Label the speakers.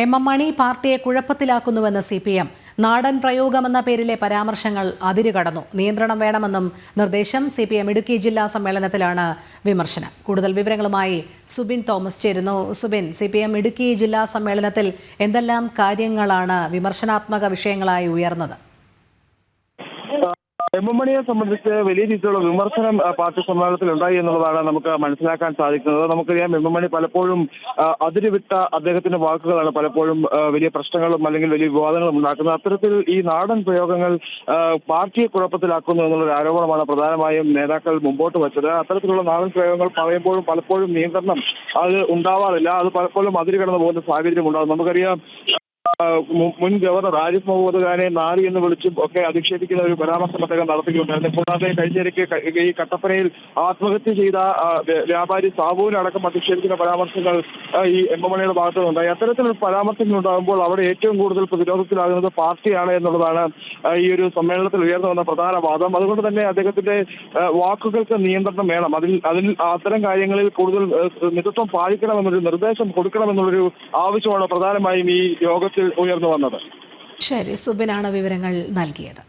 Speaker 1: M മണി പാർട്ടിയെ കുഴപ്പത്തിലാക്കുന്നുവെന്ന് CPM. നാടൻ പ്രയോഗമെന്ന പേരിലെ പരാമർശങ്ങൾ അതിരുകടന്നു. നിയന്ത്രണം വേണമെന്നും നിർദ്ദേശം. CPM ഇടുക്കി ജില്ലാ സമ്മേളനത്തിലാണ് വിമർശനം. കൂടുതൽ വിവരങ്ങളുമായി സുബിൻ തോമസ് ചേരുന്നു. സുബിൻ, CPM ഇടുക്കി ജില്ലാ സമ്മേളനത്തിൽ എന്തെല്ലാം കാര്യങ്ങളാണ് വിമർശനാത്മക വിഷയങ്ങളായി ഉയർന്നത്?
Speaker 2: എം മണിയെ സംബന്ധിച്ച് വലിയ രീതിയിലുള്ള വിമർശനം പാർട്ടി സമ്മേളനത്തിൽ ഉണ്ടായി എന്നുള്ളതാണ് നമുക്ക് മനസ്സിലാക്കാൻ സാധിക്കുന്നത്. നമുക്കറിയാം, എം മണി പലപ്പോഴും അതിരുവിട്ട അദ്ദേഹത്തിന്റെ വാക്കുകളാണ് പലപ്പോഴും വലിയ പ്രശ്നങ്ങളും അല്ലെങ്കിൽ വലിയ വിവാദങ്ങളും ഉണ്ടാക്കുന്നത്. അത്തരത്തിൽ ഈ നാടൻ പ്രയോഗങ്ങൾ പാർട്ടിയെ കുഴപ്പത്തിലാക്കുന്നു എന്നുള്ളൊരു ആരോപണമാണ് പ്രധാനമായും നേതാക്കൾ മുമ്പോട്ട് വച്ചത്. അത്തരത്തിലുള്ള നാടൻ പ്രയോഗങ്ങൾ പറയുമ്പോഴും പലപ്പോഴും നിയന്ത്രണം അത് ഉണ്ടാവാറില്ല. അത് പലപ്പോഴും അതിരുകടന്നു പോകുന്ന സാഹചര്യം ഉണ്ടാകും. നമുക്കറിയാം, മുൻ ഗവർണർ ആരിഫ് മുഹമ്മദ് ഖാനെ നാറി എന്ന് വിളിച്ചും ഒക്കെ അധിക്ഷേപിക്കുന്ന ഒരു പരാമർശം അദ്ദേഹം നടത്തിയിട്ടുണ്ടായിരുന്നു. കൂടാതെ കഴിഞ്ഞിടയ്ക്ക് ഈ കട്ടപ്പനയിൽ ആത്മഹത്യ ചെയ്ത വ്യാപാരി സാബുവിനടക്കം അധിക്ഷേപിക്കുന്ന പരാമർശങ്ങൾ ഈ എം മണിയുടെ ഭാഗത്തു നിന്നുണ്ടായി. അത്തരത്തിലുള്ള പരാമർശങ്ങൾ ഉണ്ടാകുമ്പോൾ അവിടെ ഏറ്റവും കൂടുതൽ പ്രതിരോധത്തിലാകുന്നത് പാർട്ടിയാണ് എന്നുള്ളതാണ് ഈ ഒരു സമ്മേളനത്തിൽ ഉയർന്നു വന്ന പ്രധാന വാദം. അതുകൊണ്ട് തന്നെ അദ്ദേഹത്തിന്റെ വാക്കുകൾക്ക് നിയന്ത്രണം വേണം. അത്തരം കാര്യങ്ങളിൽ കൂടുതൽ മിതത്വം പാലിക്കണമെന്നൊരു നിർദ്ദേശം കൊടുക്കണമെന്നുള്ളൊരു ആവശ്യമാണ് പ്രധാനമായും ഈ യോഗത്തിൽ ഉയർന്നു വന്നത്.
Speaker 1: ശരി, സുബിനാണ് വിവരങ്ങൾ നൽകിയത്.